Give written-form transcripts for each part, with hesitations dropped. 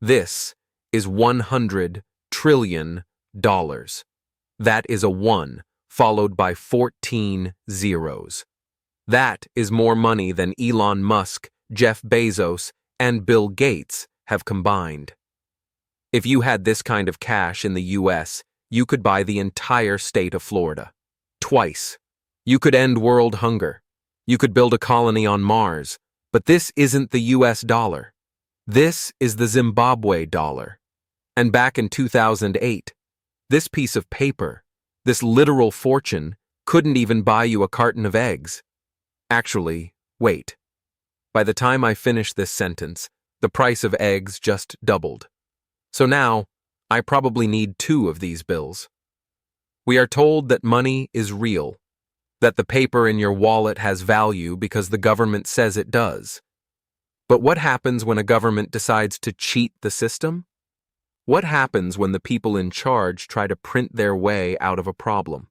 This is $100 trillion. That is a 1 followed by 14 zeros. That is more money than Elon Musk, Jeff Bezos, and Bill Gates have combined. If you had this kind of cash in the US, you could buy the entire state of Florida. Twice. You could end world hunger. You could build a colony on Mars. But this isn't the US dollar. This is the Zimbabwe dollar. And back in 2008, this piece of paper, this literal fortune, couldn't even buy you a carton of eggs. Actually, wait. By the time I finish this sentence, the price of eggs just doubled. So now, I probably need 2 of these bills. We are told that money is real, that the paper in your wallet has value because the government says it does. But what happens when a government decides to cheat the system? What happens when the people in charge try to print their way out of a problem?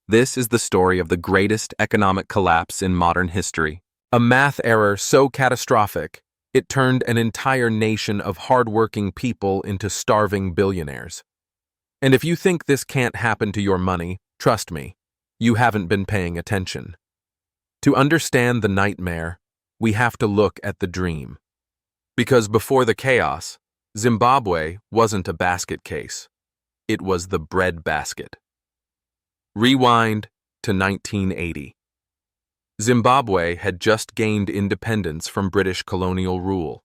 This is the story of the greatest economic collapse in modern history. A math error so catastrophic, it turned an entire nation of hardworking people into starving billionaires. And if you think this can't happen to your money, trust me, you haven't been paying attention. To understand the nightmare, we have to look at the dream. Because before the chaos, Zimbabwe wasn't a basket case. It was the breadbasket. Rewind to 1980. Zimbabwe had just gained independence from British colonial rule.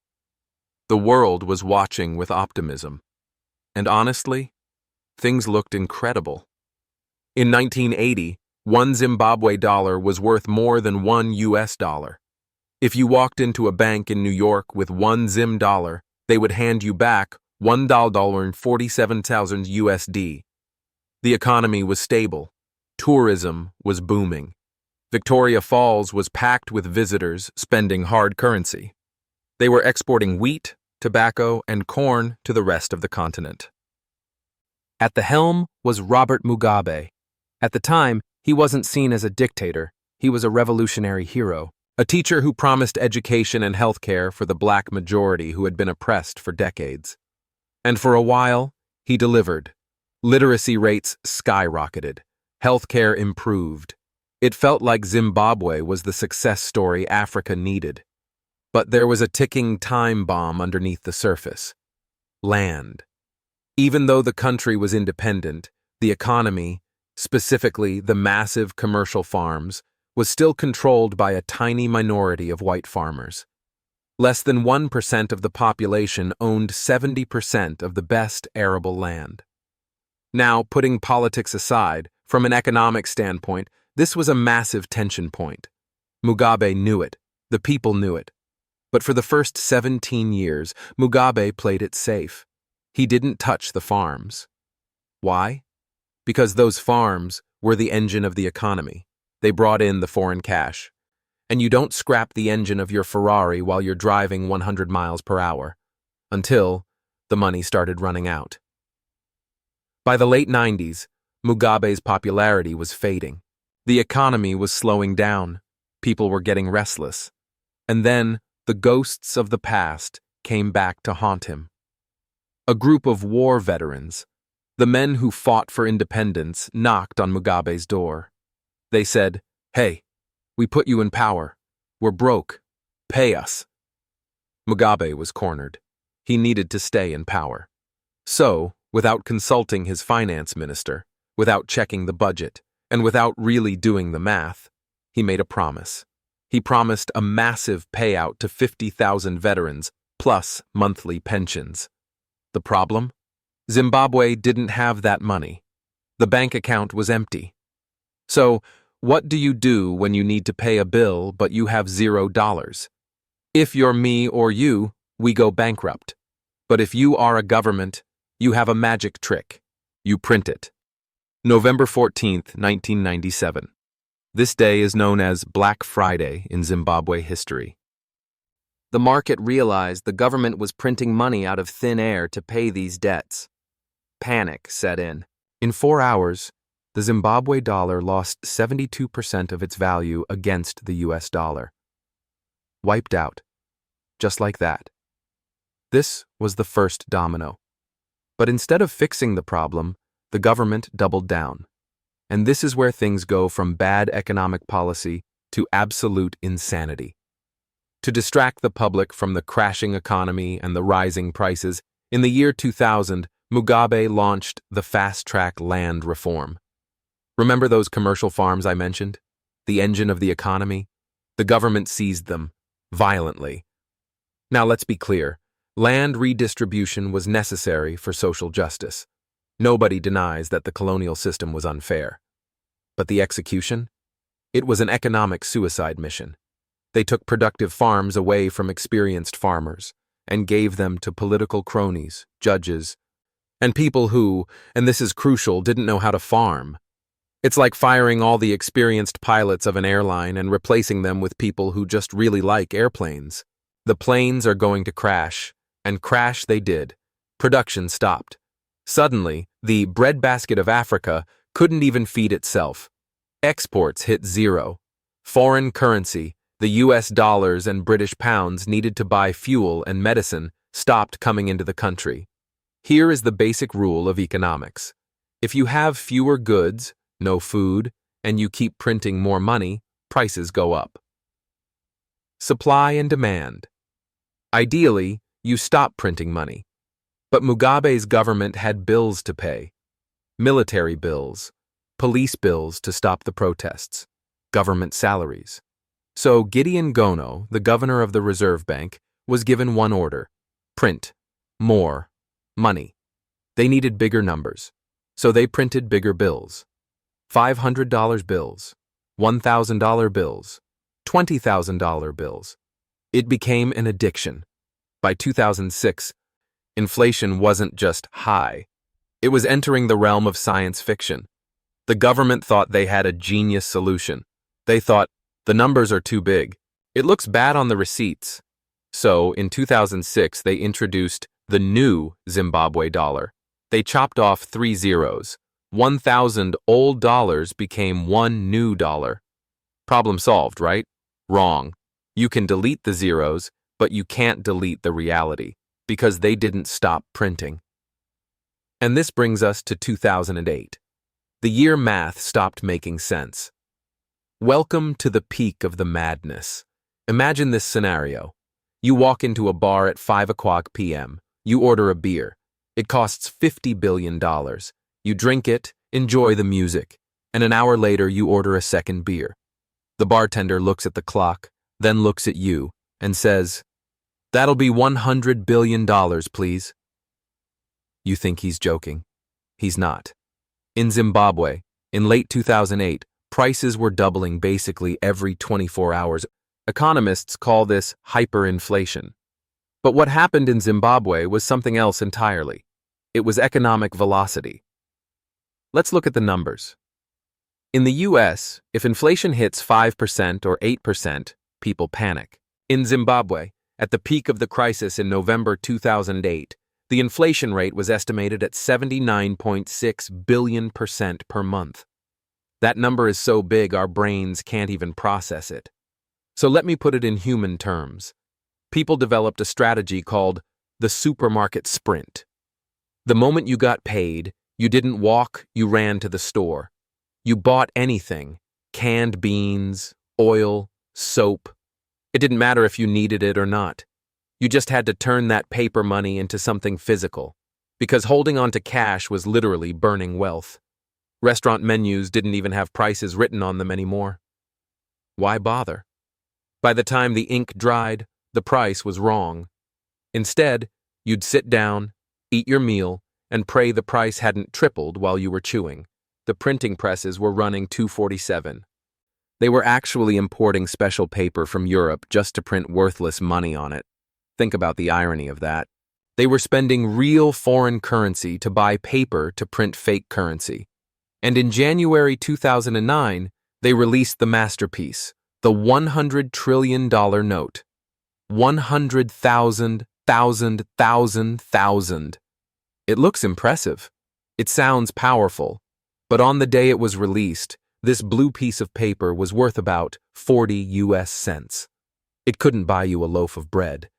The world was watching with optimism. And honestly, things looked incredible. In 1980, one Zimbabwe dollar was worth more than one US dollar. If you walked into a bank in New York with one Zim dollar, they would hand you back $1.47,000 USD. The economy was stable. Tourism was booming. Victoria Falls was packed with visitors spending hard currency. They were exporting wheat, tobacco, and corn to the rest of the continent. At the helm was Robert Mugabe. At the time, he wasn't seen as a dictator. He was a revolutionary hero, a teacher who promised education and health care for the black majority who had been oppressed for decades. And for a while, he delivered. Literacy rates skyrocketed. Healthcare improved. It felt like Zimbabwe was the success story Africa needed. But there was a ticking time bomb underneath the surface. Land. Even though the country was independent, the economy, specifically the massive commercial farms, was still controlled by a tiny minority of white farmers. Less than 1% of the population owned 70% of the best arable land. Now, putting politics aside, from an economic standpoint, this was a massive tension point. Mugabe knew it. The people knew it. But for the first 17 years, Mugabe played it safe. He didn't touch the farms. Why? Because those farms were the engine of the economy. They brought in the foreign cash. And you don't scrap the engine of your Ferrari while you're driving 100 miles per hour. Until the money started running out. By the late 90s, Mugabe's popularity was fading. The economy was slowing down. People were getting restless. And then the ghosts of the past came back to haunt him. A group of war veterans, the men who fought for independence, knocked on Mugabe's door. They said, "Hey, we put you in power. We're broke. Pay us." Mugabe was cornered. He needed to stay in power. So, without consulting his finance minister, without checking the budget, and without really doing the math, he made a promise. He promised a massive payout to 50,000 veterans, plus monthly pensions. The problem? Zimbabwe didn't have that money. The bank account was empty. So, what do you do when you need to pay a bill but you have $0? If you're me or you, we go bankrupt. But if you are a government, you have a magic trick. You print it. November 14th, 1997. This day is known as Black Friday in Zimbabwe history. The market realized the government was printing money out of thin air to pay these debts. Panic set in. In 4 hours, the Zimbabwe dollar lost 72% of its value against the US dollar. Wiped out. Just like that. This was the first domino. But instead of fixing the problem, the government doubled down. And this is where things go from bad economic policy to absolute insanity. To distract the public from the crashing economy and the rising prices, in the year 2000, Mugabe launched the fast-track land reform. Remember those commercial farms I mentioned? The engine of the economy? The government seized them, violently. Now let's be clear, land redistribution was necessary for social justice. Nobody denies that the colonial system was unfair. But the execution? It was an economic suicide mission. They took productive farms away from experienced farmers and gave them to political cronies, judges, and people who, and this is crucial, didn't know how to farm. It's like firing all the experienced pilots of an airline and replacing them with people who just really like airplanes. The planes are going to crash, and crash they did. Production stopped. Suddenly, the breadbasket of Africa couldn't even feed itself. Exports hit zero. Foreign currency, the US dollars and British pounds needed to buy fuel and medicine, stopped coming into the country. Here is the basic rule of economics. If you have fewer goods, no food, and you keep printing more money, prices go up. Supply and demand. Ideally, you stop printing money. But Mugabe's government had bills to pay. Military bills, police bills to stop the protests, government salaries. So Gideon Gono, the governor of the Reserve Bank, was given one order: print more money. They needed bigger numbers, so they printed bigger bills. $500 bills, $1,000 bills, $20,000 bills. It became an addiction. By 2006, inflation wasn't just high. It was entering the realm of science fiction. The government thought they had a genius solution. They thought, the numbers are too big. It looks bad on the receipts. So, in 2006, they introduced the new Zimbabwe dollar. They chopped off 3 zeros. 1,000 old dollars became one new dollar. Problem solved, right? Wrong. You can delete the zeros, but you can't delete the reality, because they didn't stop printing. And this brings us to 2008. The year math stopped making sense. Welcome to the peak of the madness. Imagine this scenario. You walk into a bar at 5 o'clock p.m. You order a beer. It costs $50 billion. You drink it, enjoy the music, and an hour later you order a second beer. The bartender looks at the clock, then looks at you, and says, "That'll be $100 billion, please." You think he's joking. He's not. In Zimbabwe, in late 2008, prices were doubling basically every 24 hours. Economists call this hyperinflation. But what happened in Zimbabwe was something else entirely. It was economic velocity. Let's look at the numbers. In the US, if inflation hits 5% or 8%, people panic. In Zimbabwe, at the peak of the crisis in November 2008, the inflation rate was estimated at 79.6 billion% per month. That number is so big our brains can't even process it. So let me put it in human terms. People developed a strategy called the supermarket sprint. The moment you got paid, you didn't walk, you ran to the store. You bought anything: canned beans, oil, soap. It didn't matter if you needed it or not. You just had to turn that paper money into something physical, because holding on to cash was literally burning wealth. Restaurant menus didn't even have prices written on them anymore. Why bother? By the time the ink dried, the price was wrong. Instead, you'd sit down, eat your meal, and pray the price hadn't tripled while you were chewing. The printing presses were running 247. They were actually importing special paper from Europe just to print worthless money on it. Think about the irony of that. They were spending real foreign currency to buy paper to print fake currency. And in January 2009, they released the masterpiece, the $100 trillion note. 100,000, 1,000. It looks impressive. It sounds powerful. But on the day it was released, this blue piece of paper was worth about 40 US cents. It couldn't buy you a loaf of bread.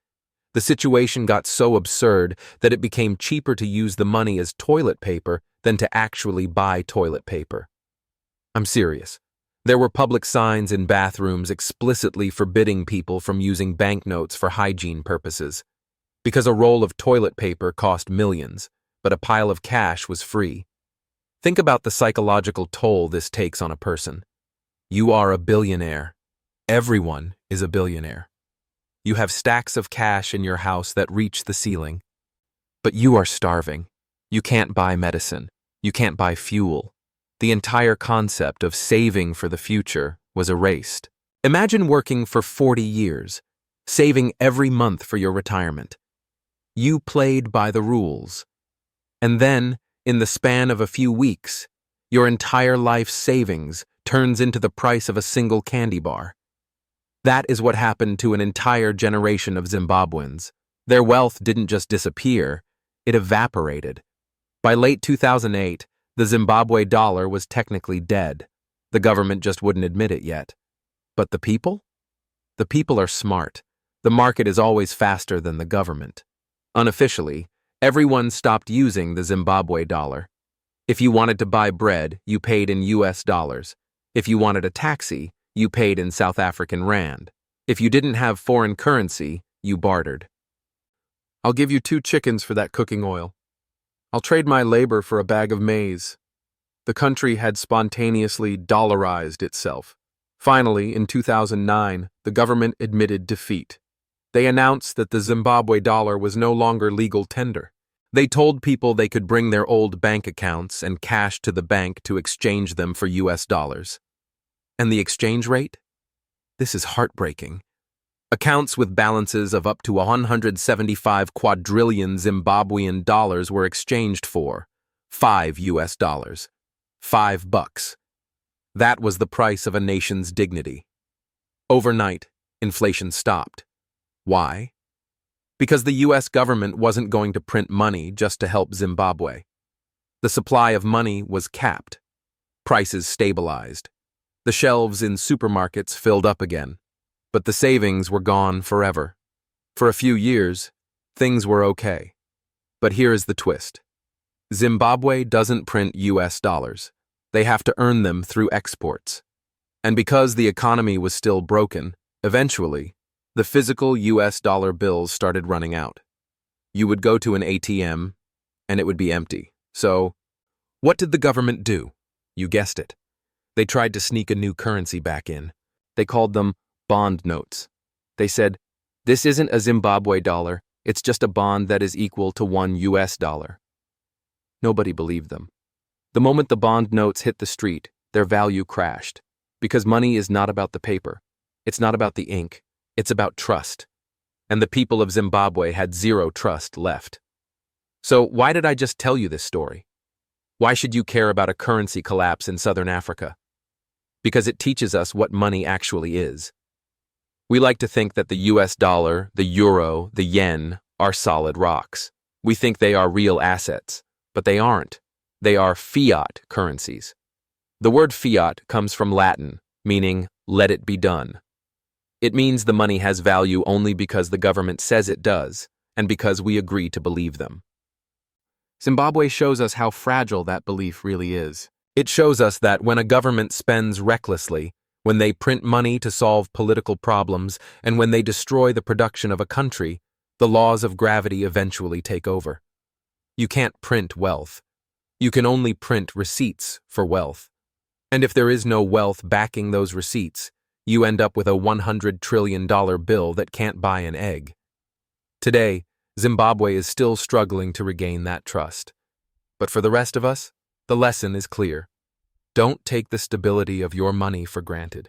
The situation got so absurd that it became cheaper to use the money as toilet paper than to actually buy toilet paper. I'm serious. There were public signs in bathrooms explicitly forbidding people from using banknotes for hygiene purposes, because a roll of toilet paper cost millions, but a pile of cash was free. Think about the psychological toll this takes on a person. You are a billionaire. Everyone is a billionaire. You have stacks of cash in your house that reach the ceiling. But you are starving. You can't buy medicine. You can't buy fuel. The entire concept of saving for the future was erased. Imagine working for 40 years, saving every month for your retirement. You played by the rules. And then, in the span of a few weeks, your entire life's savings turns into the price of a single candy bar. That is what happened to an entire generation of Zimbabweans. Their wealth didn't just disappear, it evaporated. By late 2008, the Zimbabwe dollar was technically dead. The government just wouldn't admit it yet. But the people? The people are smart. The market is always faster than the government. Unofficially, everyone stopped using the Zimbabwe dollar. If you wanted to buy bread, you paid in US dollars. If you wanted a taxi, you paid in South African rand. If you didn't have foreign currency, you bartered. I'll give you 2 chickens for that cooking oil. I'll trade my labor for a bag of maize. The country had spontaneously dollarized itself. Finally, in 2009, the government admitted defeat. They announced that the Zimbabwe dollar was no longer legal tender. They told people they could bring their old bank accounts and cash to the bank to exchange them for US dollars. And the exchange rate? This is heartbreaking. Accounts with balances of up to 175 quadrillion Zimbabwean dollars were exchanged for $5 US. $5. That was the price of a nation's dignity. Overnight, inflation stopped. Why? Because the US government wasn't going to print money just to help Zimbabwe. The supply of money was capped. Prices stabilized. The shelves in supermarkets filled up again, but the savings were gone forever. For a few years, things were okay. But here is the twist. Zimbabwe doesn't print US dollars. They have to earn them through exports. And because the economy was still broken, eventually, the physical US dollar bills started running out. You would go to an ATM, and it would be empty. So, what did the government do? You guessed it. They tried to sneak a new currency back in. They called them bond notes. They said, this isn't a Zimbabwe dollar, it's just a bond that is equal to $1 US. Nobody believed them. The moment the bond notes hit the street, their value crashed. Because money is not about the paper. It's not about the ink. It's about trust. And the people of Zimbabwe had zero trust left. So why did I just tell you this story? Why should you care about a currency collapse in Southern Africa? Because it teaches us what money actually is. We like to think that the US dollar, the euro, the yen are solid rocks. We think they are real assets, but they aren't. They are fiat currencies. The word fiat comes from Latin, meaning let it be done. It means the money has value only because the government says it does, and because we agree to believe them. Zimbabwe shows us how fragile that belief really is. It shows us that when a government spends recklessly, when they print money to solve political problems, and when they destroy the production of a country, the laws of gravity eventually take over. You can't print wealth. You can only print receipts for wealth. And if there is no wealth backing those receipts, you end up with a $100 trillion bill that can't buy an egg. Today, Zimbabwe is still struggling to regain that trust. But for the rest of us, the lesson is clear. Don't take the stability of your money for granted.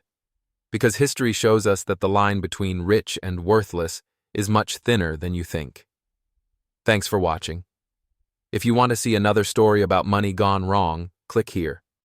Because history shows us that the line between rich and worthless is much thinner than you think. Thanks for watching. If you want to see another story about money gone wrong, click here.